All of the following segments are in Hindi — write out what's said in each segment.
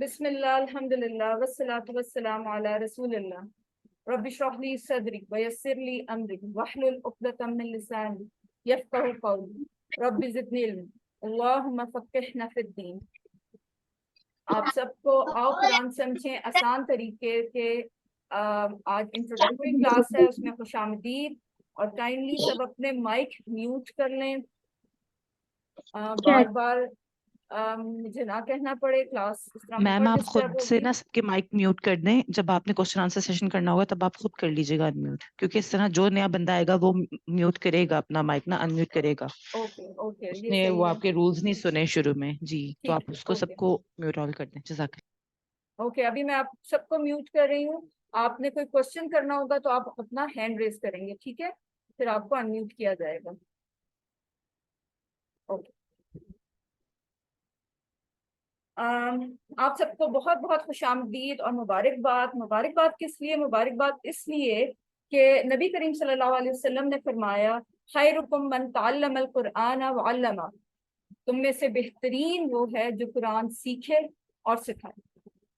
बिस्मिल्लाह अल्हम्दुलिल्लाह वस्सलातु वस्सलामु अला रसूलिल्लाह रब्बि इश्रह ली सदरी व यस्सिर ली अमरी वहलुल उक़दतम मिन लिसानी यफ़क़हू क़ौली रब्बि ज़िदनी इल्मा अल्लाहुम्मा फ़क़्हिना फ़िद्दीन। आप सबको आओ कुरान समझें आसान तरीके के। आज इंट्रोडक्टरी क्लास है, उसमें खुशामदीद। और काइंडली सब अपने माइक म्यूट कर लें। बार बार मुझे ना कहना पड़े, क्लास इस तरह मैम बहुत आप डिस्टर्ब खुद से होगी। ना सबके माइक म्यूट कर दें। जब आपने क्वेश्चन आंसर सेशन करना होगा तब आप खुद कर लीजिएगा अनम्यूट, क्योंकि इस तरह जो नया बंदा आएगा वो म्यूट करेगा अपना माइक ना, अनम्यूट करेगा। ओके ओके, ये उसने वो सही है। आपके रूल्स नहीं सुने शुरू में जी, तो ठीक आप है, उसको ओके सबको म्यूट ऑल कर दें। जजाक। ओके। अभी मैं आप सबको म्यूट कर रही हूँ। आपने कोई क्वेश्चन करना होगा तो आप अपना हैंड रेज करेंगे, ठीक है? फिर आपको अनम्यूट किया जाएगा। ओके। आप सबको बहुत बहुत खुशामदीद और मुबारकबाद। मुबारकबाद किस लिए? मुबारकबाद इसलिए कि नबी करीम सल्लल्लाहु अलैहि वसल्लम ने फरमाया, खैरुकुम मन तअल्लमल कुरआन व अल्लमा। तुम में से बेहतरीन वो है जो कुरान सीखे और सिखाए।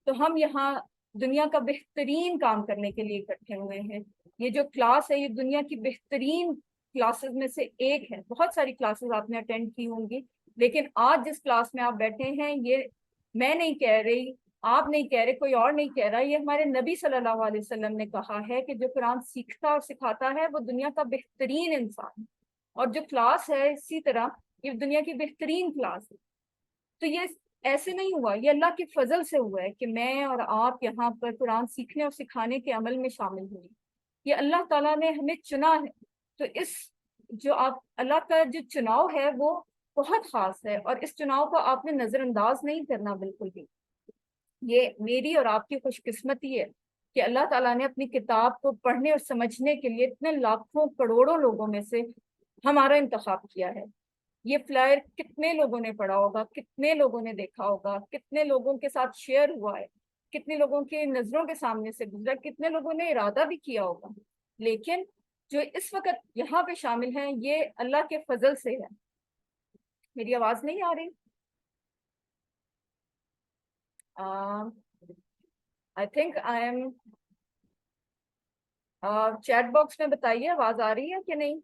तो हम यहाँ दुनिया का बेहतरीन काम करने के लिए इकट्ठे हुए हैं। ये जो क्लास है ये दुनिया की बेहतरीन क्लासेस में से एक है। बहुत सारी क्लासेस आपने अटेंड की होंगी, लेकिन आज जिस क्लास में आप बैठे हैं, ये मैं नहीं कह रही, आप नहीं कह रहे, कोई और नहीं कह रहा, ये हमारे नबी सल्लल्लाहु अलैहि वसल्लम ने कहा है कि जो कुरान सीखता और सिखाता है वो दुनिया का बेहतरीन इंसान है। और जो क्लास है इसी तरह ये दुनिया की बेहतरीन क्लास है। तो ये ऐसे नहीं हुआ, ये अल्लाह के फजल से हुआ है कि मैं और आप यहाँ पर कुरान सीखने और सिखाने के अमल में शामिल हुए। ये अल्लाह ताला ने हमें चुना है। तो इस जो आप अल्लाह का जो चुनाव है वो बहुत खास है, और इस चुनाव को आपने नजरअंदाज नहीं करना बिल्कुल भी। ये मेरी और आपकी खुशकिस्मती है कि अल्लाह ताला ने अपनी किताब को पढ़ने और समझने के लिए इतने लाखों करोड़ों लोगों में से हमारा इंतखाब किया है। ये फ्लायर कितने लोगों ने पढ़ा होगा, कितने लोगों ने देखा होगा, कितने लोगों के साथ शेयर हुआ है, कितने लोगों की नजरों के सामने से गुजरा, कितने लोगों ने इरादा भी किया होगा। लेकिन जो इस वक्त यहाँ पे शामिल हैं ये अल्लाह के फजल से है। मेरी आवाज नहीं आ रही? I think I am. Chat box में बताइए आवाज आ रही है कि नहीं।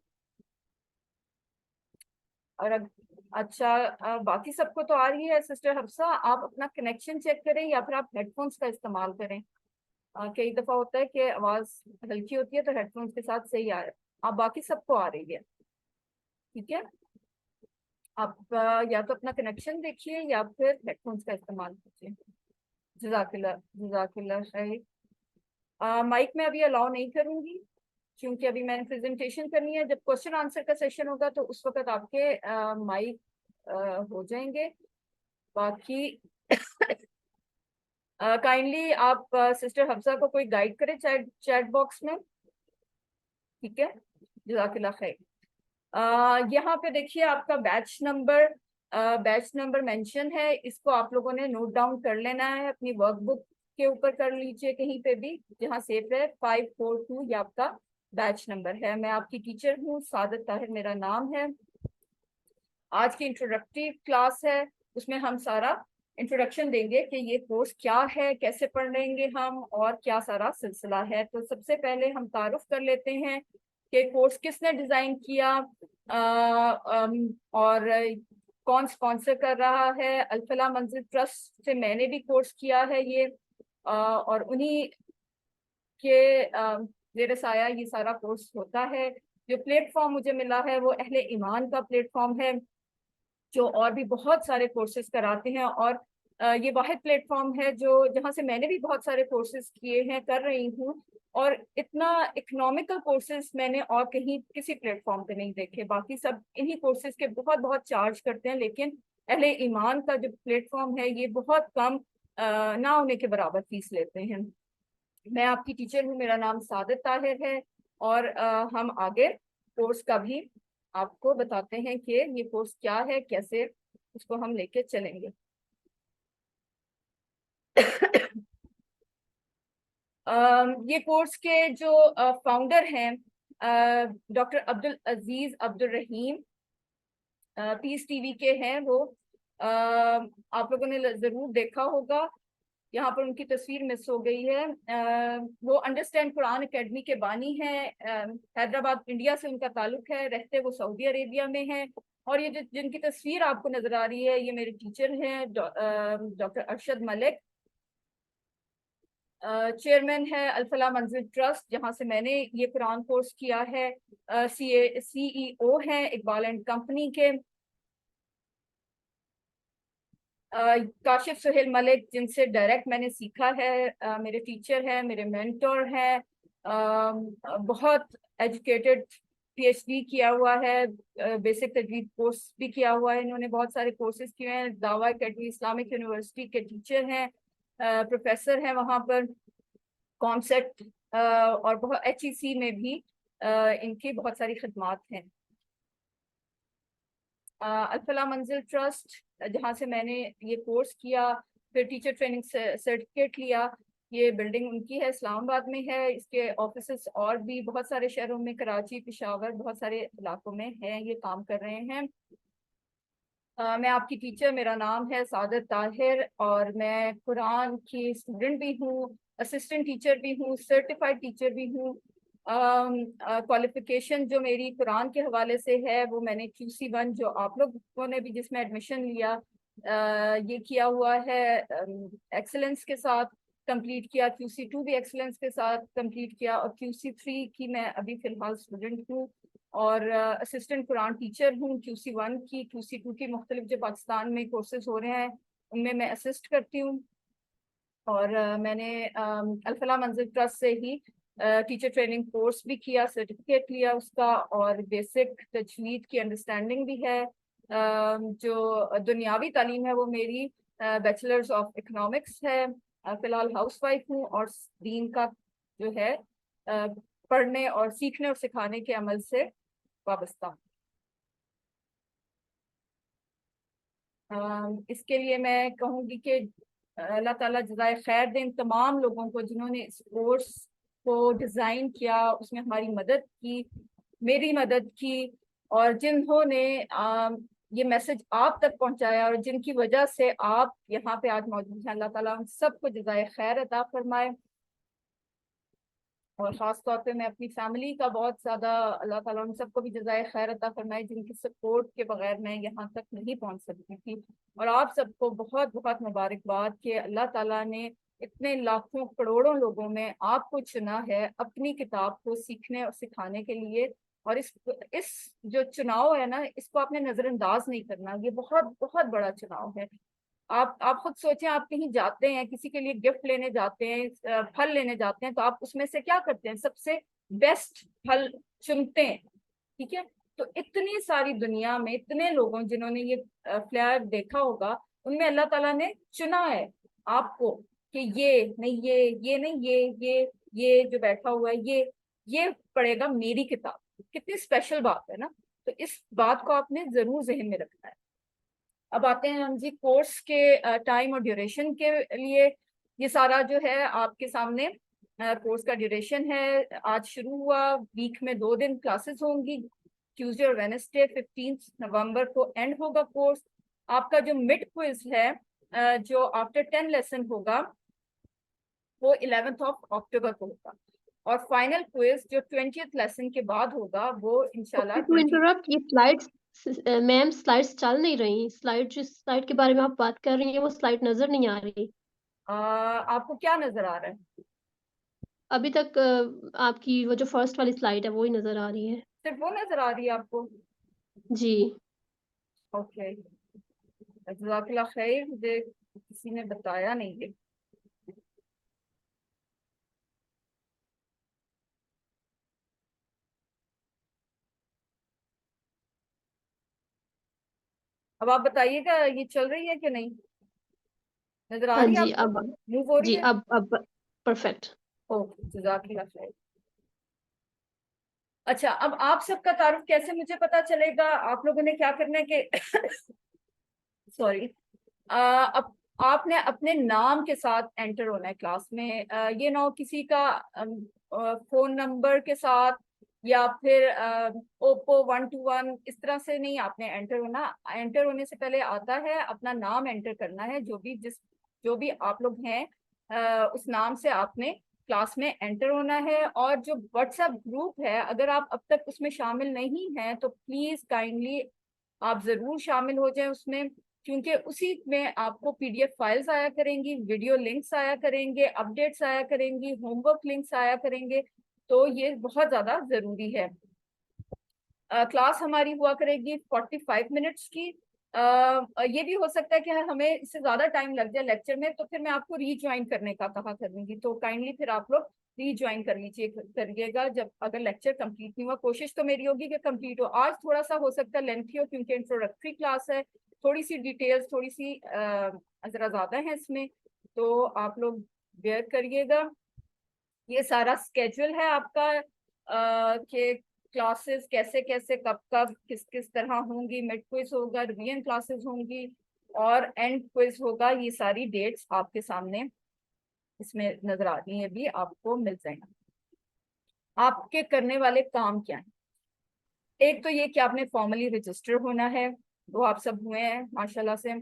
और अच्छा, बाकी सबको तो आ रही है। सिस्टर हफ्सा, आप अपना कनेक्शन चेक करें या फिर आप हेडफोन्स का इस्तेमाल करें। कई दफा होता है कि आवाज हल्की होती है तो हेडफोन्स के साथ सही आ रहा है। आप बाकी सबको आ रही है, ठीक है? आप या तो अपना कनेक्शन देखिए या फिर हेडफोन्स का इस्तेमाल कीजिए। जजाकिल्लाह जजाकिल्लाह खैर। माइक में अभी अलाउ नहीं करूंगी क्योंकि अभी मैंने प्रेजेंटेशन करनी है। जब क्वेश्चन आंसर का सेशन होगा तो उस वक्त आपके माइक हो जाएंगे। बाकी काइंडली आप सिस्टर हफ्सा को कोई गाइड करे चैट चैट बॉक्स में, ठीक है? जजाकिल्लाह खैर। यहाँ पे देखिए आपका बैच नंबर मेंशन है, इसको आप लोगों ने नोट डाउन कर लेना है। अपनी वर्कबुक के ऊपर कर लीजिए, कहीं पे भी जहाँ सेफ है। 542 ये आपका बैच नंबर है। मैं आपकी टीचर हूँ, सादत ताहिर मेरा नाम है। आज की इंट्रोडक्टरी क्लास है, उसमें हम सारा इंट्रोडक्शन देंगे कि ये कोर्स क्या है, कैसे पढ़ेंगे हम, और क्या सारा सिलसिला है। तो सबसे पहले हम तारुफ कर लेते हैं कि कोर्स किसने डिजाइन किया, और कौन स्पॉन्सर कर रहा है। अल-फलाह मंजिल ट्रस्ट से मैंने भी कोर्स किया है ये, और उन्हीं के जेर साया ये सारा कोर्स होता है। जो प्लेटफॉर्म मुझे मिला है वो अहले ईमान का प्लेटफॉर्म है, जो और भी बहुत सारे कोर्सेज कराते हैं। और ये वाहिद प्लेटफॉर्म है जो जहाँ से मैंने भी बहुत सारे कोर्सेज किए हैं, कर रही हूँ। और इतना इकोनॉमिकल कोर्सेज मैंने और कहीं किसी प्लेटफॉर्म पे नहीं देखे। बाकी सब इन्हीं कोर्सेज के बहुत बहुत चार्ज करते हैं, लेकिन अहले ईमान का जो प्लेटफॉर्म है ये बहुत कम, ना होने के बराबर फीस लेते हैं। मैं आपकी टीचर हूँ, मेरा नाम सादत ताहिर है। और हम आगे कोर्स का भी आपको बताते हैं कि ये कोर्स क्या है, कैसे उसको हम लेके चलेंगे। ये कोर्स के जो फाउंडर हैं डॉक्टर अब्दुल अजीज अब्दुल रहीम, पीस टीवी के हैं वो। आप लोगों ने जरूर देखा होगा यहाँ पर उनकी तस्वीर मिस हो गई है। वो अंडरस्टैंड कुरान एकेडमी के बानी हैं। हैदराबाद इंडिया से उनका ताल्लुक है, रहते वो सऊदी अरेबिया में हैं। और ये जिनकी तस्वीर आपको नजर आ रही है, ये मेरे टीचर हैं, डॉक्टर अरशद मलिक। चेयरमैन है अल-फलाह मंजिल ट्रस्ट, जहाँ से मैंने ये कुरान कोर्स किया है। CEO हैं इकबाल एंड कंपनी के। काशिफ सुहेल मलिक, जिनसे डायरेक्ट मैंने सीखा है, मेरे टीचर हैं, मेरे मेंटोर हैं। बहुत एजुकेटेड, PhD किया हुआ है, बेसिक तजवीद कोर्स भी किया हुआ है इन्होंने, बहुत सारे कोर्सेज किए हैं। दावा अकेडमी इस्लामिक यूनिवर्सिटी के टीचर हैं, प्रोफेसर हैं वहाँ पर। कॉन्सेप्ट और बहुत HEC में भी इनकी बहुत सारी खदमात हैं। अल-फलाह मंजिल ट्रस्ट, जहाँ से मैंने ये कोर्स किया, फिर टीचर ट्रेनिंग सर्टिफिकेट लिया, ये बिल्डिंग उनकी है, इस्लामाबाद में है। इसके ऑफिसेस और भी बहुत सारे शहरों में, कराची, पेशावर, बहुत सारे इलाकों में हैं, ये काम कर रहे हैं। मैं आपकी टीचर, मेरा नाम है सादत ताहिर, और मैं कुरान की स्टूडेंट भी हूँ, असिस्टेंट टीचर भी हूँ, सर्टिफाइड टीचर भी हूँ। क्वालिफिकेशन जो मेरी कुरान के हवाले से है, वो मैंने QC1, जो आप लोगों ने भी जिसमें एडमिशन लिया, ये किया हुआ है, एक्सेलेंस के साथ कंप्लीट किया। QC2 भी एक्सेलेंस के साथ कंप्लीट किया, और QC3 की मैं अभी फ़िलहाल स्टूडेंट हूँ। और असिस्टेंट कुरान टीचर हूँ। QC1 की, QC2 की मुख्तलिफ जो पाकिस्तान में कोर्सेज हो रहे हैं, उनमें मैं असिस्ट करती हूँ। और मैंने अल-फलाह मंजिल ट्रस्ट से ही टीचर ट्रेनिंग कोर्स भी किया, सर्टिफिकेट लिया उसका, और बेसिक तजवीद की अंडरस्टैंडिंग भी है। जो दुनियावी तालीम है वो मेरी बैचलर्स ऑफ इकोनॉमिक्स है। फिलहाल हाउस वाइफ हूँ, और दीन का जो है पढ़ने और सीखने और सिखाने के अमल से वाबस्ता हूँ। इसके लिए मैं कहूँगी कि अल्लाह ताला जज़ाए खैर दें तमाम लोगों को जिन्होंने इस कोर्स को डिज़ाइन किया, उसमें हमारी मदद की, मेरी मदद की, और जिन्होंने ये मैसेज आप तक पहुंचाया, और जिनकी वजह से आप यहाँ पे आज मौजूद हैं। अल्लाह ताला उन सबको जज़ाए खैर अता फरमाए। और ख़ास तौर पे मैं अपनी फैमिली का बहुत ज़्यादा, अल्लाह ताला उन सबको भी जज़ाए खैर अता फरमाए, जिनकी सपोर्ट के बगैर मैं यहाँ तक नहीं पहुँच सकती थी। और आप सबको बहुत बहुत मुबारकबाद कि अल्लाह ताला ने इतने लाखों करोड़ों लोगों में आपको चुना है अपनी किताब को सीखने और सिखाने के लिए। और इस जो चुनाव है ना, इसको आपने नज़रअंदाज नहीं करना, ये बहुत बहुत बड़ा चुनाव है। आप खुद सोचें, आप कहीं जाते हैं, किसी के लिए गिफ्ट लेने जाते हैं, फल लेने जाते हैं, तो आप उसमें से क्या करते हैं? सबसे बेस्ट फल चुनते हैं, ठीक है? तो इतनी सारी दुनिया में इतने लोगों जिन्होंने ये फ्लायर देखा होगा, उनमें अल्लाह ताला ने चुना है आपको कि ये नहीं, ये नहीं, ये जो बैठा हुआ है, ये पढ़ेगा मेरी किताब। कितनी स्पेशल बात है ना। तो इस बात को आपने जरूर जहन में रखना है। अब आते हैं हम जी कोर्स के टाइम और ड्यूरेशन के लिए। ये सारा जो है आपके सामने कोर्स का ड्यूरेशन है। आज शुरू हुआ, वीक में 2 दिन क्लासेस होंगी, ट्यूसडे और वेडनेसडे। 15 नवंबर को एंड होगा कोर्स। आपका जो मिड क्विज है, जो आफ्टर 10 लेसन होगा, वो 11 अक्टूबर को होगा। और फाइनल क्विज जो 20th लेसन के बाद होगा, वो इंशाल्लाह टू इंटरप्ट, ये स्लाइड्स मैम, स्लाइड्स चल नहीं रही। स्लाइड, जिस स्लाइड के बारे में आप बात कर रही हैं, वो स्लाइड नजर नहीं आ रही। आपको क्या नजर आ रहा है? अभी तक आपकी वो जो फर्स्ट वाली स्लाइड है वो ही नजर आ रही है। सिर्फ वो नजर आ रही है आपको? जी। ओके, जज़ाकल्लाह खैर, मुझे किसी ने बताया नहीं है। अब आप बताइएगा ये चल रही है कि नहीं? नजर आ हाँ रही है जी, आपको? अब मूव हो रही जी, है? अब परफेक्ट। ओके, जज़ाकल्लाह खैर। अच्छा, अब आप सबका तारुफ कैसे मुझे पता चलेगा? आप लोगों ने क्या करना है कि सॉरी, अब आपने अपने नाम के साथ एंटर होना है क्लास में। ये ना हो किसी का फोन नंबर के साथ, या फिर ओप्पो 121, इस तरह से नहीं आपने एंटर होना। एंटर होने से पहले आता है अपना नाम एंटर करना है, जो भी आप लोग हैं उस नाम से आपने क्लास में एंटर होना है। और जो व्हाट्सएप ग्रुप है, अगर आप अब तक उसमें शामिल नहीं हैं तो प्लीज काइंडली आप जरूर शामिल हो जाएं उसमें, क्योंकि उसी में आपको पीडीएफ फाइल्स आया करेंगी, वीडियो लिंक्स आया करेंगे, अपडेट्स आया करेंगी, होमवर्क लिंक्स आया करेंगे। तो ये बहुत ज्यादा जरूरी है। क्लास हमारी हुआ करेगी 45 मिनट्स की। ये भी हो सकता है कि हमें इससे ज्यादा टाइम लग जाए लेक्चर में, तो फिर मैं आपको रीज्वाइन करने का कहा करूंगी, तो काइंडली फिर आप लोग रीज्वाइन करिएगा जब अगर लेक्चर कंप्लीट नहीं हुआ। कोशिश तो मेरी होगी कि कंप्लीट हो। आज थोड़ा सा हो सकता है लेंथी हो, क्योंकि इंट्रोडक्टरी क्लास है, थोड़ी सी डिटेल्स थोड़ी सी जरा ज्यादा है इसमें, तो आप लोग बेयर करिएगा। ये सारा स्केड्यूल है आपका कि क्लासेस कैसे कैसे कब कब किस किस तरह होंगी। मिड क्विज होगा, रिवीजन क्लासेस होंगी और एंड क्विज होगा। ये सारी डेट्स आपके सामने इसमें नजर आ रही है, भी आपको मिल जाएगा। आपके करने वाले काम क्या है? एक तो ये कि आपने फॉर्मली रजिस्टर होना है, वो आप सब हुए हैं माशाल्लाह से।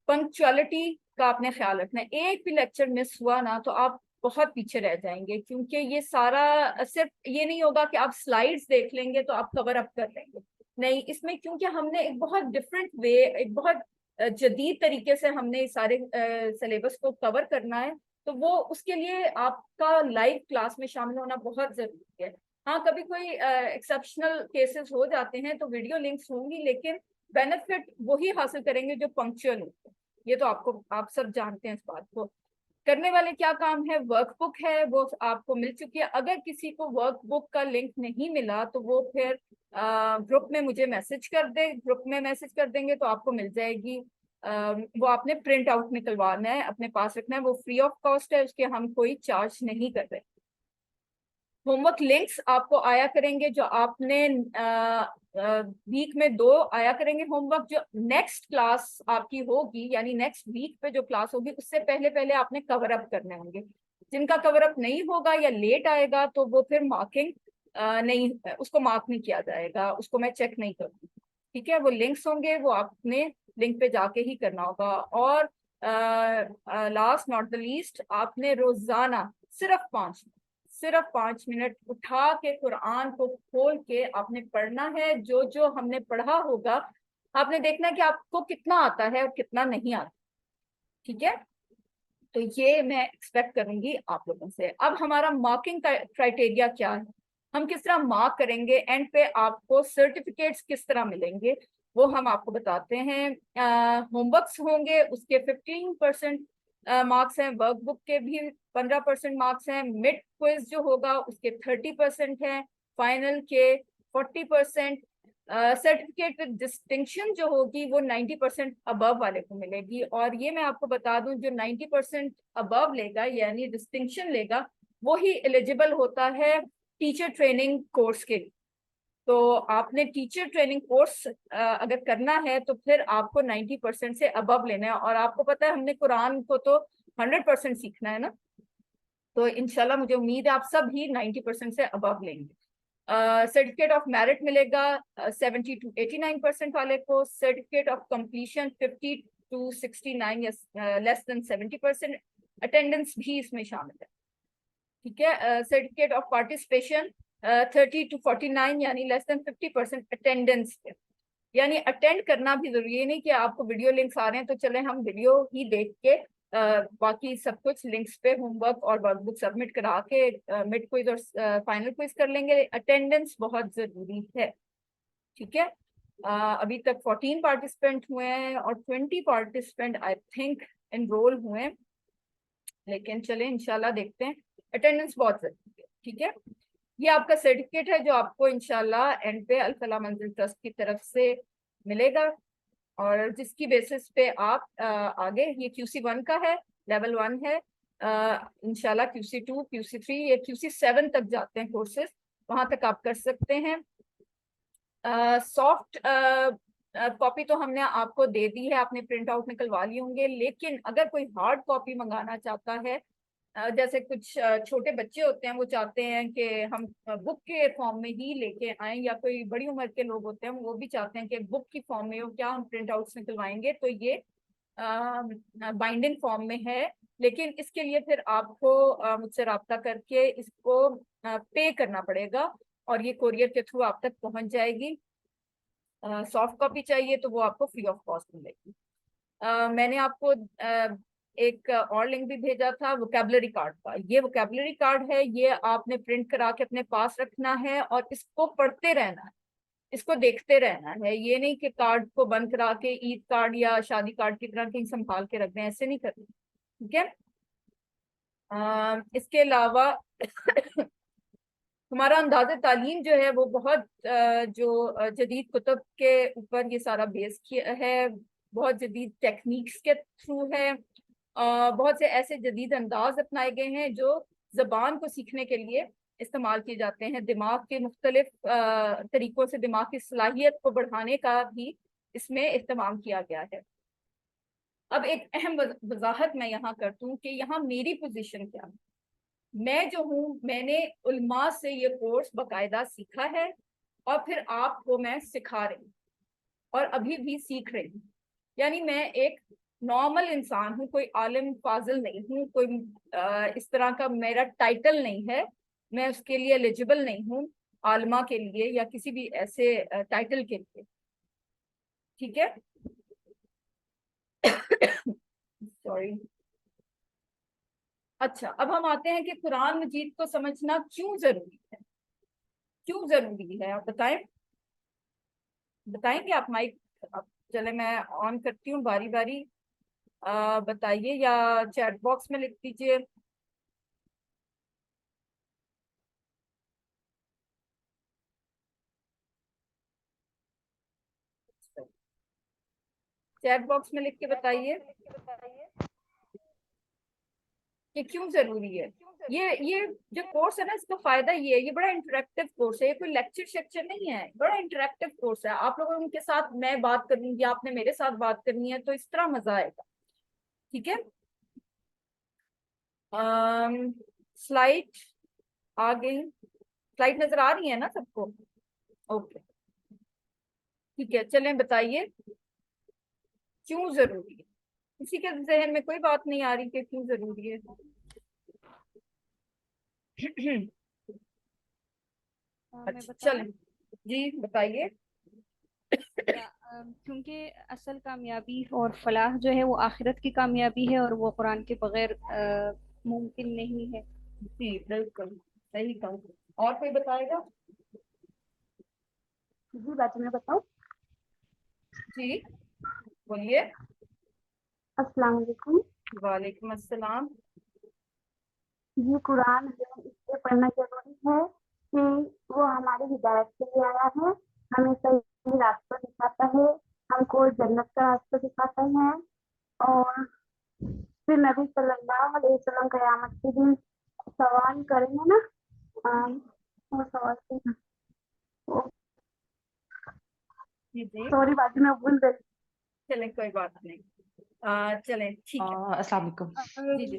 पंक्चुअलिटी का आपने ख्याल रखना है, एक भी लेक्चर मिस हुआ ना तो आप बहुत पीछे रह जाएंगे, क्योंकि ये सारा सिर्फ ये नहीं होगा कि आप स्लाइड्स देख लेंगे तो आप कवर अप कर लेंगे, नहीं। इसमें क्योंकि हमने एक बहुत डिफरेंट वे, एक बहुत जदीद तरीके से हमने इस सारे सिलेबस को कवर करना है, तो वो उसके लिए आपका लाइव क्लास में शामिल होना बहुत जरूरी है। हाँ, कभी कोई एक्सेप्शनल केसेस हो जाते हैं तो वीडियो लिंक्स होंगी, लेकिन बेनिफिट वही हासिल करेंगे जो पंक्चुअल होते हैं। ये तो आपको, आप सब जानते हैं इस बात को। करने वाले क्या काम है? वर्कबुक है, वो आपको मिल चुकी है। अगर किसी को वर्कबुक का लिंक नहीं मिला तो वो फिर ग्रुप में मुझे मैसेज कर दे, ग्रुप में मैसेज कर देंगे तो आपको मिल जाएगी। वो आपने प्रिंट आउट निकलवाना है, अपने पास रखना है, वो फ्री ऑफ कॉस्ट है, उसके हम कोई चार्ज नहीं कर रहे। होमवर्क लिंक्स आपको आया करेंगे, जो आपने वीक में 2 आया करेंगे होमवर्क। जो नेक्स्ट क्लास आपकी होगी, यानी नेक्स्ट वीक पे जो क्लास होगी, उससे पहले पहले आपने कवर अप करने होंगे। जिनका कवर अप नहीं होगा या लेट आएगा तो वो फिर मार्किंग नहीं, उसको मार्क नहीं किया जाएगा, उसको मैं चेक नहीं करूँगी। ठीक है, वो लिंक्स होंगे, वो आपने लिंक पे जाके ही करना होगा। और लास्ट नॉट द लीस्ट, आपने रोजाना सिर्फ 5 मिनट उठा के कुरान को खोल के आपने पढ़ना है। जो जो हमने पढ़ा होगा आपने देखना है कि आपको कितना आता है और कितना नहीं आता। ठीक है, तो ये मैं एक्सपेक्ट करूंगी आप लोगों से। अब हमारा मार्किंग का क्राइटेरिया क्या है, हम किस तरह मार्क करेंगे, एंड पे आपको सर्टिफिकेट्स किस तरह मिलेंगे, वो हम आपको बताते हैं। होमवर्क्स होंगे, उसके 15% मार्क्स हैं, वर्कबुक के भी 15% मार्क्स हैं, मिड क्विज जो होगा उसके 30% हैं, फाइनल के 40%। सर्टिफिकेट विद डिस्टिंक्शन जो होगी वो 90% अबव वाले को मिलेगी। और ये मैं आपको बता दूं, जो 90% अबव लेगा यानी डिस्टिंक्शन लेगा, वो ही एलिजिबल होता है टीचर ट्रेनिंग कोर्स के लिए। तो आपने टीचर ट्रेनिंग कोर्स अगर करना है तो फिर आपको 90% से अबव लेना है। और आपको पता है हमने कुरान को तो 100% सीखना है ना, तो इंशाल्लाह मुझे उम्मीद है आप सब ही 90% से अबव लेंगे। सर्टिफिकेट ऑफ मेरिट मिलेगा 70 to 89% वाले को, सर्टिफिकेट ऑफ कंप्लीशन 50 to 69 या लेस देन 70%। अटेंडेंस भी इसमें शामिल है। ठीक है, सर्टिफिकेट ऑफ पार्टिसिपेशन 30 to 49 यानी लेस देन 50% अटेंडेंस पे, यानी अटेंड करना भी जरूरी है। नहीं कि आपको वीडियो लिंक्स आ रहे हैं तो चले हम वीडियो ही देख के बाकी सब कुछ लिंक्स पे होमवर्क और वर्कबुक सबमिट करा के मिड क्विज और फाइनल क्विज कर लेंगे। अटेंडेंस बहुत जरूरी है। ठीक है, अभी तक 14 पार्टिसिपेंट हुए हैं और 20 पार्टिसिपेंट आई थिंक एनरोल हुए हैं, लेकिन चले इंशाल्लाह देखते हैं। अटेंडेंस बहुत जरूरी है। ठीक है, ये आपका सर्टिफिकेट है जो आपको इंशाल्लाह एंड पे अल फलाह मंजिल ट्रस्ट की तरफ से मिलेगा, और जिसकी बेसिस पे आप आगे, ये QC1 का है, लेवल 1 है, इंशाल्लाह QC2 QC3 ये QC7 तक जाते हैं कोर्सेज, वहां तक आप कर सकते हैं। सॉफ्ट कॉपी तो हमने आपको दे दी है, आपने प्रिंट आउट निकलवा लिए होंगे, लेकिन अगर कोई हार्ड कॉपी मंगाना चाहता है, जैसे कुछ छोटे बच्चे होते हैं वो चाहते हैं कि हम बुक के फॉर्म में ही लेके आए, या कोई बड़ी उम्र के लोग होते हैं वो भी चाहते हैं कि बुक की फॉर्म में हो, क्या हम प्रिंट आउट्स निकलवाएंगे, तो ये बाइंडिंग फॉर्म में है, लेकिन इसके लिए फिर आपको मुझसे रब्ता करके इसको पे करना पड़ेगा और ये कोरियर के थ्रू आप तक पहुंच जाएगी। सॉफ्ट कॉपी चाहिए तो वो आपको फ्री ऑफ कॉस्ट मिलेगी। मैंने आपको एक और लिंक भी भेजा था वोकैबुलरी कार्ड का। ये वोकैबुलरी कार्ड है, ये आपने प्रिंट करा के अपने पास रखना है और इसको पढ़ते रहना है, इसको देखते रहना है। ये नहीं कि कार्ड को बंद करा के ईद कार्ड या शादी कार्ड की तरह कहीं संभाल के रख दें, ऐसे नहीं करना, ठीक है। इसके अलावा हमारा अंदाज़े तालीम जो है वो बहुत जदीद कुतुब के ऊपर ये सारा बेस किया है, बहुत जदीद टेक्निक्स के थ्रू है। बहुत से ऐसे जदीद अंदाज अपनाए गए हैं जो जबान को सीखने के लिए इस्तेमाल किए जाते हैं। दिमाग के मुख्तलिफ तरीकों से दिमाग की सलाहियत को बढ़ाने का भी इसमें इस्तेमाल किया गया है। अब एक अहम वजाहत मैं यहाँ कर दूं कि यहाँ मेरी पोजीशन क्या है। मैं जो हूँ, मैंने उलमा से ये कोर्स बाकायदा सीखा है और फिर आपको मैं सिखा रही हूँ और अभी भी सीख रही हूँ। यानी मैं एक नॉर्मल इंसान हूँ, कोई आलिम फाजिल नहीं हूँ, कोई इस तरह का मेरा टाइटल नहीं है, मैं उसके लिए एलिजिबल नहीं हूँ आलिमा के लिए या किसी भी ऐसे टाइटल के लिए, ठीक है। सॉरी। अच्छा, अब हम आते हैं कि कुरान मजीद को समझना क्यों जरूरी है। क्यों जरूरी है आप बताएं, बताएंगे आप माइक। अब चले मैं ऑन करती हूँ बारी बारी, बताइए या चैट बॉक्स में लिख दीजिए। चैट बॉक्स में लिख के बताइए कि क्यों जरूरी है। ये जो कोर्स है ना, इसका फायदा ये है, ये बड़ा इंटरेक्टिव कोर्स है, ये कोई लेक्चर शेक्चर नहीं है, बड़ा इंटरेक्टिव कोर्स है। आप लोगों उनके साथ मैं बात करनी या आपने मेरे साथ बात करनी है तो इस तरह मजा आएगा, ठीक है। स्लाइड आ गई, स्लाइड नजर आ रही है ना सबको? ओके, ठीक है, चलें बताइए क्यों जरूरी है। किसी के जहन में कोई बात नहीं आ रही कि क्यों जरूरी है? मैं अच्छा बताऊं? चलें, जी बताइए। क्योंकि असल कामयाबी और फलाह जो है वो आखिरत की कामयाबी है और वो कुरान के बगैर मुमकिन नहीं है। जी बिल्कुल सही कहा। और कोई बताएगा? जी बात मैं बताऊं? जी बोलिए। अस्सलाम वालेकुम। वालेकुम अस्सलाम। ये कुरान हमें इसलिए पढ़ना जरूरी है कि वो हमारी हिदायत के लिए आया है, हमें सही रास्ता दिखाता है, हमको जन्नत का रास्ता दिखाता है। और फिर नबी सल्लल्लाहु अलैहि वसल्लम क़यामत के दिन सवाल करेंगे ना, वो सवाल जी जी सॉरी बाजी मैं भूल गई। चलें कोई बात नहीं, चलें ठीक है। अस्सलाम वालेकुम। जी जी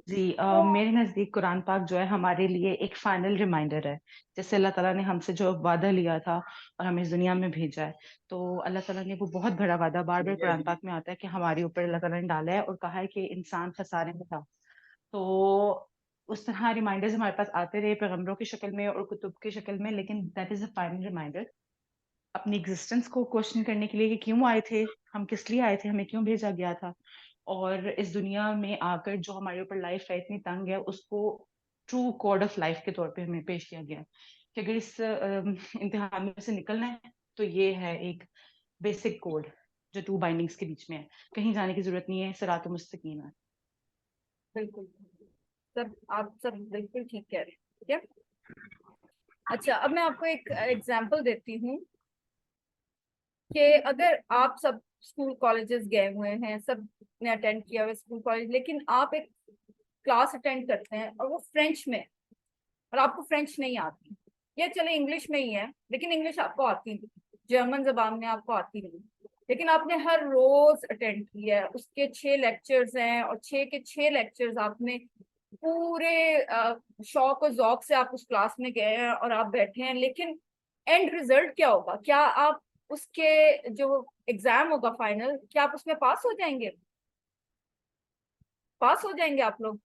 जी मेरे नज़दीक कुरान पाक जो है हमारे लिए एक फाइनल रिमाइंडर है। जैसे अल्लाह ताला ने हमसे जो वादा लिया था और हमें इस दुनिया में भेजा है, तो अल्लाह ताला ने वो बहुत बड़ा वादा बार बार कुरान पाक में आता है कि हमारे ऊपर अल्लाह ताला ने डाला है और कहा है कि इंसान खसारे में था। तो उस तरह रिमाइंडर्स हमारे पास आते रहे पैगंबरों की शक्ल में और कुतुब की शक्ल में, लेकिन that is a final reminder अपनी एग्जिस्टेंस को क्वेश्चन करने के लिए कि क्यों आए थे हम, किस लिए आए थे, हमें क्यों भेजा गया था। और इस दुनिया में आकर जो हमारे ऊपर लाइफ है इतनी तंग है, उसको ट्रू कोड ऑफ लाइफ के तौर पे हमें पेश किया गया है कि अगर इस इम्तिहान में से निकलना है तो ये है एक बेसिक कोड जो टू बाइंडिंग्स के बीच में है। कहीं जाने की जरूरत नहीं है, सिरात मुस्तकीम है। बिल्कुल सर, आप सब बिल्कुल ठीक कह रहे हैं, ठीक है। अच्छा, अब मैं आपको एक एग्जांपल देती हूँ कि अगर आप सब स्कूल कॉलेजेस गए हुए हैं, सब ने अटेंड किया हुआ स्कूल कॉलेज, लेकिन आप एक क्लास अटेंड करते हैं और वो फ्रेंच में है और आपको फ्रेंच नहीं आती, या चले इंग्लिश में ही है लेकिन इंग्लिश आपको आती नहीं, जर्मन जबान में आपको आती नहीं, लेकिन आपने हर रोज अटेंड किया है, उसके 6 लेक्चर्स हैं और 6 के 6 लेक्चर्स आपने पूरे शौक और जौक से आप उस क्लास में गए हैं और आप बैठे हैं, लेकिन एंड रिजल्ट क्या होगा? क्या आप उसके जो एग्जाम होगा फाइनल, क्या आप उसमें पास हो जाएंगे? पास हो जाएंगे आप लोग?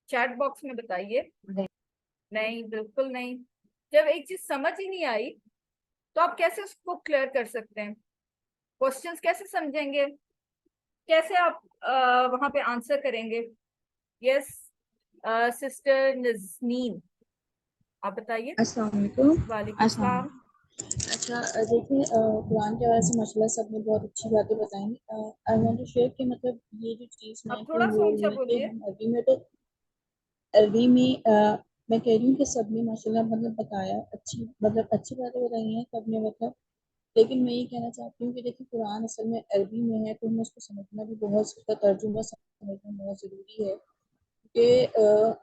चैट बॉक्स में बताइए। नहीं, बिल्कुल नहीं। जब एक चीज समझ ही नहीं आई तो आप कैसे उसको क्लियर कर सकते हैं? क्वेश्चंस कैसे समझेंगे? कैसे आप वहां पे आंसर करेंगे? यस, सिस्टर नजनीन, आप बताइए। अस्सलाम वालेकुम। वालेकुम अस्सलाम। सलाम। अच्छा, देखिए, कुरान के हवाले से माशाल्लाह सबने बहुत अच्छी बातें बताई। आई वांट टू शेयर कि मतलब ये जो चीज़ मैं आप कोई थोड़ा सा बोल ऊंचा रही कि बोलिए। हम अरबी में तो अरबी में मैं कह रही हूँ कि सबने माशाल्लाह मतलब बताया, अच्छी बातें बताई हैं सबने मतलब। लेकिन मैं ये कहना चाहती हूँ कि देखिए कुरान असल में अरबी में है तो हमें उसको समझना भी बहुत, उसका तर्जुमा समझना बहुत ज़रूरी है कि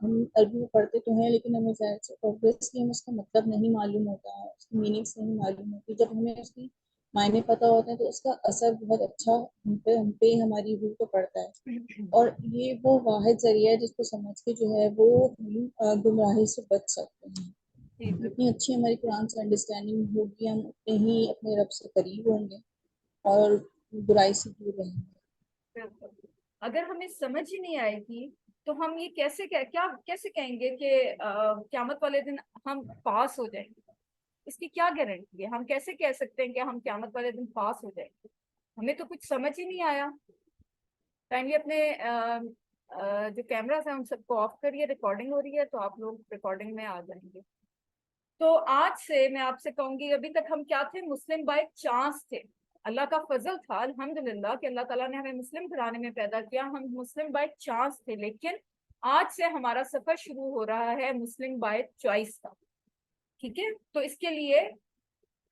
हम अरबी में पढ़ते तो हैं लेकिन हमें ज़ाहिर से ऑब्वियसली हमें उसका मतलब नहीं मालूम होता है, उसकी मीनिंग्स नहीं मालूम होती। जब हमें उसकी मायने पता होते हैं तो उसका असर बहुत अच्छा हम पे हमारी रूह पे पड़ता है। और ये वो वाहिद जरिया है जिसको समझ के जो है वो हम गुमराही से बच सकते हैं। जी जितनी बिल्कुल। अच्छी हमारी कुरान से अंडरस्टैंडिंग होगी हम उतने ही अपने रब से करीब होंगे और बुराई से दूर रहेंगे। बिल्कुल। अगर हमें समझ ही नहीं आएगी तो हम ये क्या कैसे कहेंगे कि क्यामत वाले दिन हम पास हो जाएंगे? इसकी क्या गारंटी है? हम कैसे कह सकते हैं कि हम क्यामत वाले दिन पास हो जाएंगे? हमें तो कुछ समझ ही नहीं आया। काइंडली अपने जो कैमरास हैं उन सबको ऑफ करिए। रिकॉर्डिंग हो रही है तो आप लोग रिकॉर्डिंग में आ जाएंगे। तो आज से मैं आपसे कहूंगी, अभी तक हम क्या थे? मुस्लिम बाय चांस थे। अल्लाह का फजल था अल्हम्दुलिल्लाह कि अल्लाह ताला ने हमें मुस्लिम घराने में पैदा किया। हम मुस्लिम बाय चांस थे, लेकिन आज से हमारा सफर शुरू हो रहा है मुस्लिम बाय चॉइस का। ठीक है, तो इसके लिए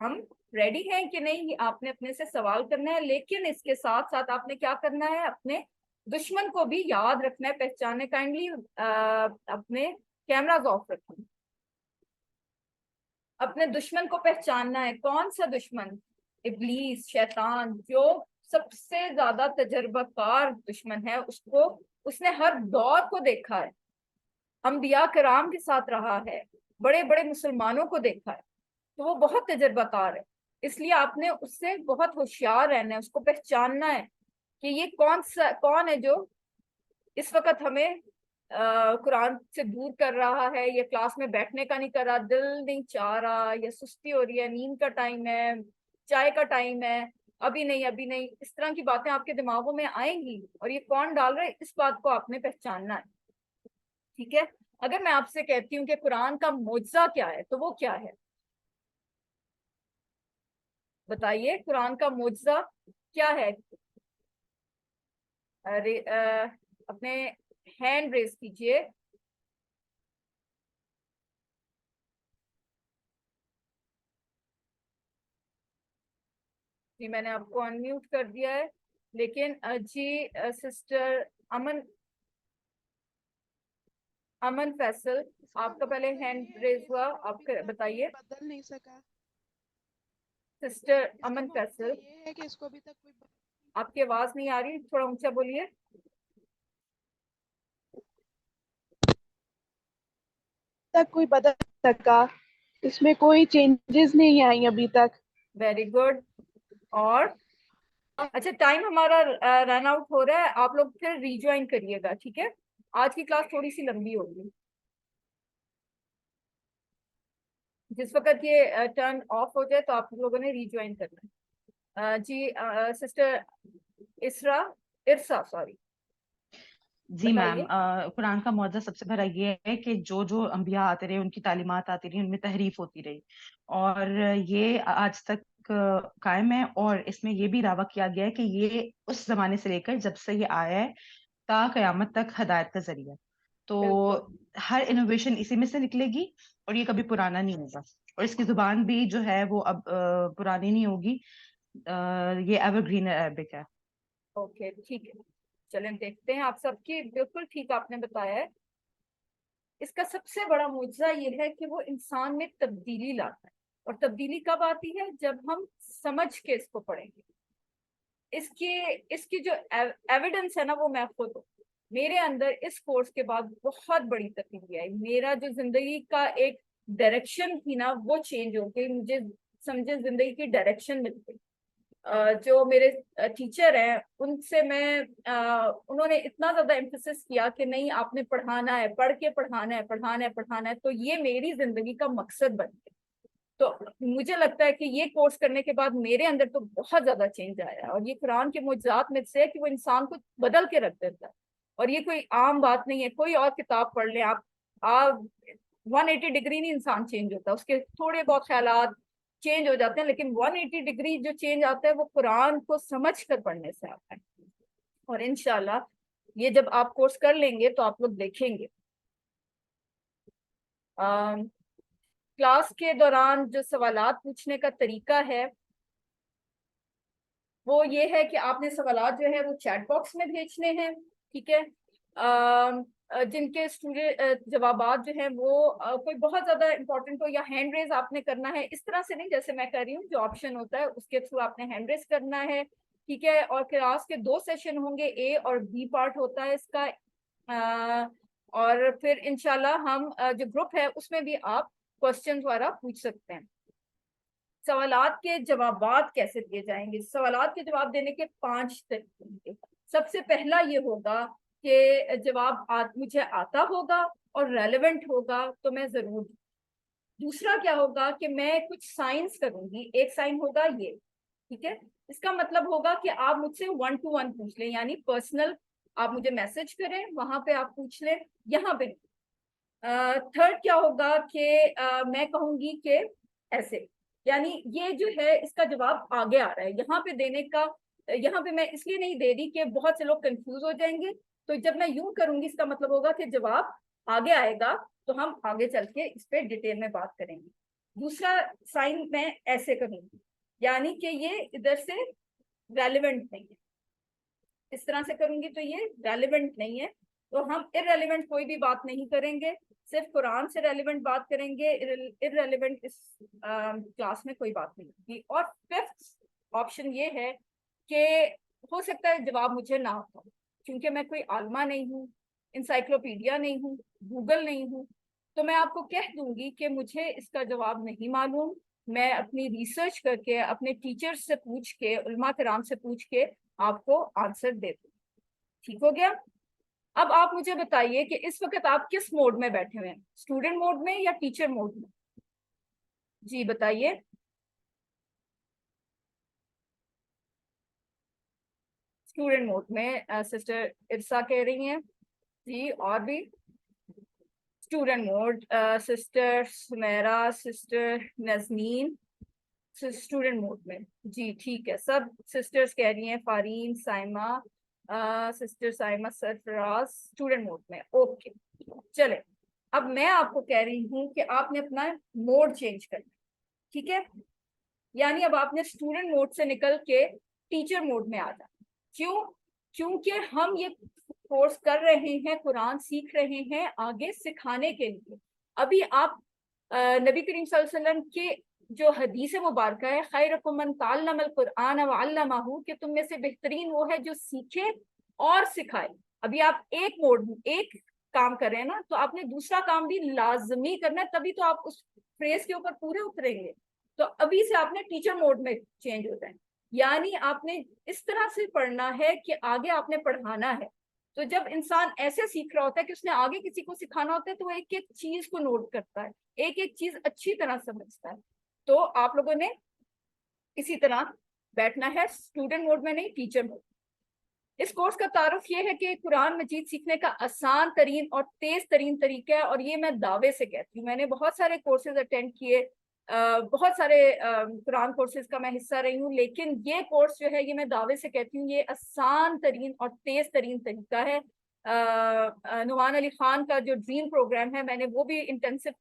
हम रेडी हैं कि नहीं, ये आपने अपने से सवाल करना है। लेकिन इसके साथ साथ आपने क्या करना है? अपने दुश्मन को भी याद रखना है, पहचाने। काइंडली अपने कैमरास ऑफ रखें। अपने दुश्मन को पहचानना है। कौन सा दुश्मन? इब्लीस, शैतान, जो सबसे ज्यादा तजर्बाकार दुश्मन है। उसको, उसने हर दौर को देखा है, अंबिया कराम के साथ रहा है, बड़े बड़े मुसलमानों को देखा है, तो वो बहुत तजर्बाकार है। इसलिए आपने उससे बहुत होशियार रहना है, उसको पहचानना है कि ये कौन है जो इस वक्त हमें कुरान से दूर कर रहा है, या क्लास में बैठने का नहीं कर रहा, दिल नहीं चाह रहा, या सुस्ती हो रही है, नींद का टाइम है, चाय का टाइम है, अभी नहीं अभी नहीं। इस तरह की बातें आपके दिमागों में आएंगी और ये कौन डाल रहा है, इस बात को आपने पहचानना है। ठीक है, अगर मैं आपसे कहती हूँ कि कुरान का मोजा क्या है तो वो क्या है? बताइए, कुरान का मोजा क्या है? अरे अपने हैंड रेज कीजिए। जी, मैंने आपको अनम्यूट कर दिया है, लेकिन जी सिस्टर अमन, अमन फैसल, इसका आपका पहले मुद्दा हैंड ये है रेज कि हुआ। इसको अभी आप तक कोई बताइए बदल नहीं सका। सिस्टर इसका अमन मुद्दा फैसल, ये है कि इसको अभी तक कोई आपकी आवाज नहीं आ रही, थोड़ा ऊंचा बोलिए। बदल सका। इसमें कोई चेंजेस नहीं आई अभी तक। Very good. और अच्छा, टाइम हमारा रन आउट हो रहा है, आप लोग फिर रिज्वाइन करिएगा। ठीक है, आज की क्लास थोड़ी सी लंबी होगी। जिस वक्त ये टर्न ऑफ हो जाए तो आप लोगों ने रिज्वाइन करना है। जी सिस्टर इसरा, इरसा सॉरी, जी मैम, बताइए। कुरान का मौजूद सबसे बड़ा ये है कि जो जो अंबिया आते रहे, उनकी तालीमात आती रही, उनमें तहरीफ होती रही, और ये आज तक कायम है। और इसमें ये भी दावा किया गया है कि ये उस जमाने से लेकर जब से ये आया है ता कयामत तक हदायत का जरिया। तो बिल्कुल हर इनोवेशन इसी में से निकलेगी और ये कभी पुराना नहीं होगा। और इसकी जुबान भी जो है वो अब पुरानी नहीं होगी। ये एवरग्रीन अरबिक है। ओके, ठीक है, चलें देखते हैं। आप सबकी बिल्कुल ठीक आपने बताया है। इसका सबसे बड़ा मुआवजा ये है कि वो इंसान में तब्दीली लाता है। और तब्दीली कब आती है? जब हम समझ के इसको पढ़ेंगे। इसकी इसकी जो एविडेंस है ना, वो मैं खुद हूँ। मेरे अंदर इस कोर्स के बाद बहुत बड़ी तब्दीली आई। मेरा जो जिंदगी का एक डायरेक्शन थी ना, वो चेंज हो गई। मुझे समझे जिंदगी की डायरेक्शन मिल गई। जो मेरे टीचर हैं उनसे मैं उन्होंने इतना ज्यादा एम्फेसिस किया कि नहीं आपने पढ़ाना है, पढ़ के पढ़ाना है, पढ़ाना है, पढ़ाना है। तो ये मेरी जिंदगी का मकसद बन गया। तो मुझे लगता है कि ये कोर्स करने के बाद मेरे अंदर तो बहुत ज्यादा चेंज आया। और ये कुरान के मुअज्जात में से है कि वो इंसान को बदल के रख देता है। और ये कोई आम बात नहीं है। कोई और किताब पढ़ ले आप 180 डिग्री नहीं इंसान चेंज होता, उसके थोड़े बहुत ख्यालात चेंज हो जाते हैं, लेकिन 180 डिग्री जो चेंज आता है वो कुरान को समझ कर पढ़ने से आता है। और इंशाल्लाह ये जब आप कोर्स कर लेंगे तो आप लोग देखेंगे क्लास के दौरान जो सवालात पूछने का तरीका है वो ये है कि आपने सवालात जो है वो चैट बॉक्स में भेजने हैं, ठीक है। जिनके स्टूडेंट जवाबात जो है वो कोई बहुत ज्यादा इंपॉर्टेंट हो या हैंड रेज आपने करना है, इस तरह से नहीं जैसे मैं कर रही हूँ, जो ऑप्शन होता है उसके थ्रू आपने हैंड रेज करना है, ठीक है। और क्लास के 2 सेशन होंगे, ए और बी पार्ट होता है इसका। और फिर इंशाल्लाह हम जो ग्रुप है उसमें भी आप क्वेश्चन द्वारा पूछ सकते हैं। सवालात के जवाबात कैसे दिए जाएंगे? सवालात के जवाब देने के 5 तरीके होंगे। सबसे पहला ये होगा कि जवाब मुझे आता होगा और रेलेवेंट होगा तो मैं जरूर। दूसरा क्या होगा कि मैं कुछ साइंस करूंगी। एक साइन होगा ये, ठीक है। इसका मतलब होगा कि आप मुझसे 1 to 1 पूछ लें, यानी पर्सनल आप मुझे मैसेज करें, वहां पे आप पूछ लें, यहाँ पे। थर्ड क्या होगा कि मैं कहूंगी कि ऐसे, यानी ये जो है इसका जवाब आगे आ रहा है यहाँ पे देने का। यहाँ पे मैं इसलिए नहीं दे रही कि बहुत से लोग कंफ्यूज हो जाएंगे। तो जब मैं यूं करूंगी इसका मतलब होगा कि जवाब आगे आएगा, तो हम आगे चल के इस पे डिटेल में बात करेंगे। दूसरा साइन मैं ऐसे करूंगी, यानी कि ये इधर से रेलिवेंट नहीं है। इस तरह से करूंगी तो ये रेलिवेंट नहीं है, तो हम इररेलेवेंट कोई भी बात नहीं करेंगे, सिर्फ कुरान से रेलिवेंट बात करेंगे। इररेलेवेंट इस क्लास में कोई बात नहीं होगी। और फिफ्थ ऑप्शन ये है कि हो सकता है जवाब मुझे ना आता हो, क्योंकि मैं कोई आलमा नहीं हूँ, इंसाइक्लोपीडिया नहीं हूँ, गूगल नहीं हूँ। तो मैं आपको कह दूंगी कि मुझे इसका जवाब नहीं मालूम, मैं अपनी रिसर्च करके अपने टीचर्स से पूछ के, उलमा किराम से पूछ के आपको आंसर दे दूँ। ठीक हो गया? अब आप मुझे बताइए कि इस वक्त आप किस मोड में बैठे हुए हैं, स्टूडेंट मोड में या टीचर मोड में? जी बताइए। स्टूडेंट मोड में सिस्टर इरसा कह रही हैं जी। और भी student mode sister Sumera, sister Nazneen student mode में। जी ठीक है, सब सिस्टर्स कह रही हैं, Fareen, Saima, sister Saima Sarfaraz student mode में। ओके चले, अब मैं आपको कह रही हूँ कि आपने अपना मोड चेंज करना, ठीक है। यानी अब आपने स्टूडेंट मोड से निकल के टीचर मोड में आ जाना। क्यों? क्योंकि हम ये कोर्स कर रहे हैं, कुरान सीख रहे हैं आगे सिखाने के लिए। अभी आप नबी करीम सल्लल्लाहु अलैहि वसल्लम के जो हदीस मुबारक है, खैरुकुम मन तअल्लमल कुरान व अल्लमहु, कि तुम में से बेहतरीन वो है जो सीखे और सिखाए। अभी आप एक मोड एक काम कर रहे हैं ना, तो आपने दूसरा काम भी लाजमी करना है, तभी तो आप उस फ्रेज के ऊपर पूरे उतरेंगे। तो अभी से आपने टीचर मोड में चेंज हो जाए, यानी आपने इस तरह से पढ़ना है कि आगे आपने पढ़ाना है। तो जब इंसान ऐसे सीख रहा होता है कि उसने आगे किसी को सिखाना होता है, तो वो एक एक चीज को नोट करता है, एक एक चीज अच्छी तरह समझता है। तो आप लोगों ने इसी तरह बैठना है, स्टूडेंट मोड में नहीं, टीचर मोड। इस कोर्स का तारुफ ये है कि कुरान मजीद सीखने का आसान तरीन और तेज तरीन तरीका है। और ये मैं दावे से कहती हूँ, मैंने बहुत सारे कोर्सेज अटेंड किए, बहुत सारे कुरान कोर्सेज का मैं हिस्सा रही हूँ, लेकिन ये कोर्स जो है ये मैं दावे से कहती हूँ ये आसान तरीन और तेज तरीन तरीका है। नुमान अली खान का जो ड्रीम प्रोग्राम है, मैंने वो भी इंटेंसिव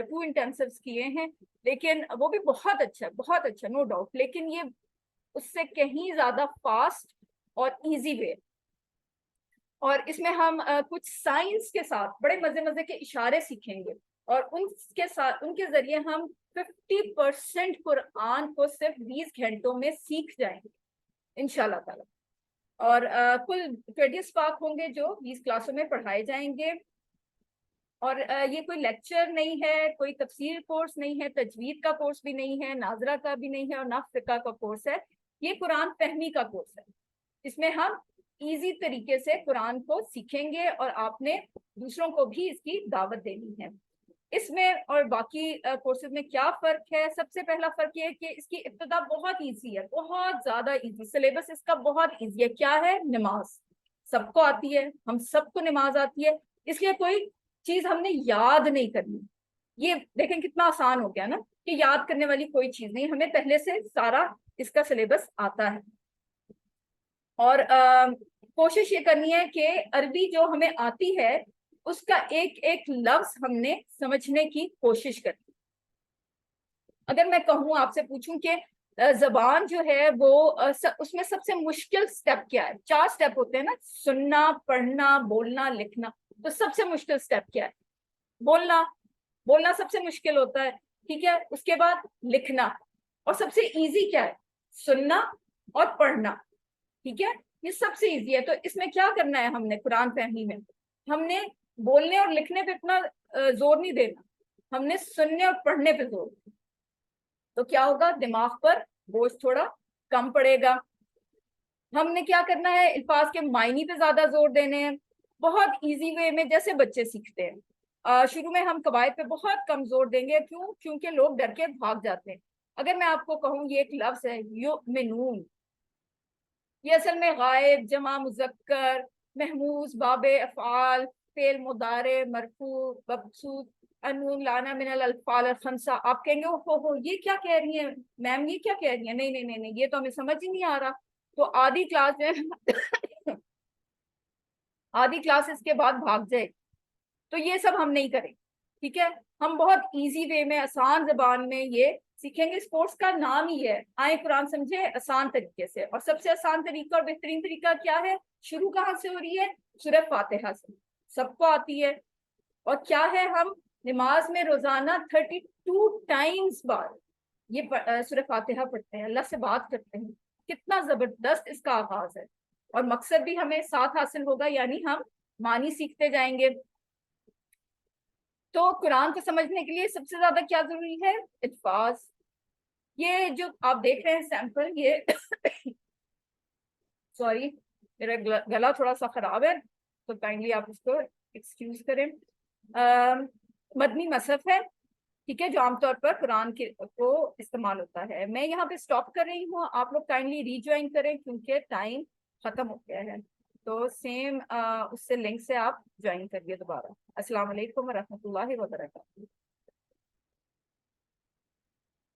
2 इंटेंसिव्स किए हैं, लेकिन वो भी बहुत अच्छा नो डाउट, लेकिन ये उससे कहीं ज्यादा फास्ट और इजी वे। और इसमें हम कुछ साइंस के साथ बड़े मजे मजे के इशारे सीखेंगे, और उनके साथ उनके जरिए हम 50% कुरान को सिर्फ 20 घंटों में सीख जाएंगे इंशाल्लाह ताला। और कुल 20 पाक होंगे जो 20 क्लासों में पढ़ाए जाएंगे। और ये कोई लेक्चर नहीं है, कोई तफसीर कोर्स नहीं है, तजवीद का कोर्स भी नहीं है, नाजरा का भी नहीं है, और ना फिका का कोर्स है। ये कुरान फहमी का कोर्स है। इसमें हम इजी तरीके से कुरान को सीखेंगे और आपने दूसरों को भी इसकी दावत देनी है। इसमें और बाकी कोर्सेज में क्या फ़र्क है? सबसे पहला फ़र्क ये है कि इसकी इब्तिदा बहुत इजी है, बहुत ज़्यादा इजी। सिलेबस इसका बहुत इजी है। क्या है? नमाज सबको आती है, हम सबको नमाज आती है, इसलिए कोई चीज़ हमने याद नहीं करनी। ये देखें कितना आसान हो गया ना, कि याद करने वाली कोई चीज़ नहीं, हमें पहले से सारा इसका सिलेबस आता है। और कोशिश ये करनी है कि अरबी जो हमें आती है उसका एक एक लफ्ज हमने समझने की कोशिश करनी। अगर मैं कहूँ, आपसे पूछूं कि जबान जो है वो उसमें सबसे मुश्किल स्टेप क्या है? 4 स्टेप होते हैं ना, सुनना, पढ़ना, बोलना, लिखना। तो सबसे मुश्किल स्टेप क्या है? बोलना। बोलना सबसे मुश्किल होता है, ठीक है। उसके बाद लिखना, और सबसे इजी क्या है? सुनना और पढ़ना, ठीक है। ये सबसे इजी है। तो इसमें क्या करना है हमने? कुरान फहमी में हमने बोलने और लिखने पे इतना जोर नहीं देना, हमने सुनने और पढ़ने पे जोर देना। तो क्या होगा? दिमाग पर बोझ थोड़ा कम पड़ेगा। हमने क्या करना है? अल्फाज के मायने पे ज्यादा जोर देने हैं, बहुत इजी वे में, जैसे बच्चे सीखते हैं। शुरू में हम कवायद पे बहुत कम जोर देंगे। क्यों? क्योंकि लोग डर के भाग जाते हैं। अगर मैं आपको कहूँ ये एक लफ्ज है युमिनून, ये असल में गायब, जमा मुजक्कर, महमूज, बाबे अफ़आल, फेल मुदारे, मरफू, मबसूत, अनून, लाना मिनल अल्फाल अल खमसा। आप कहेंगे हो ये क्या कह रही हैं मैम, ये क्या कह रही हैं? नहीं नहीं नहीं नहीं, ये तो हमें समझ ही नहीं आ रहा। तो आधी क्लास में आधी क्लास इसके बाद भाग जाए। तो ये सब हम नहीं करें, ठीक है। हम बहुत इजी वे में, आसान जबान में ये सीखेंगे। इस कोर्स का नाम ही है आए कुरान समझे आसान तरीके से। और सबसे आसान तरीका और बेहतरीन तरीका क्या है? शुरू कहाँ से हो रही है? सूरह फातिहा से, सबको आती है। और क्या है? हम नमाज में रोजाना 32 टाइम्स बाद ये सूरह फातिहा पढ़ते हैं, अल्लाह से बात करते हैं। कितना जबरदस्त इसका आगाज है। और मकसद भी हमें साथ हासिल होगा, यानी हम मानी सीखते जाएंगे। तो कुरान को समझने के लिए सबसे ज्यादा क्या जरूरी है? अल्फाज। ये जो आप देख रहे हैं सैंपल, ये सॉरी मेरा गला थोड़ा सा खराब है, तो काइंडली आप इसको एक्सक्यूज करें। मदनी मसहफ है, ठीक है, जो आमतौर पर कुरान के को इस्तेमाल होता है। मैं यहाँ पे स्टॉप कर रही हूँ, आप लोग काइंडली रीज्वाइन करें क्योंकि टाइम खत्म हो गया है। तो सेम उससे लिंक से आप ज्वाइन करिए दोबारा। अस्सलाम वालेकुम व रहमतुल्लाहि व बरकातहू।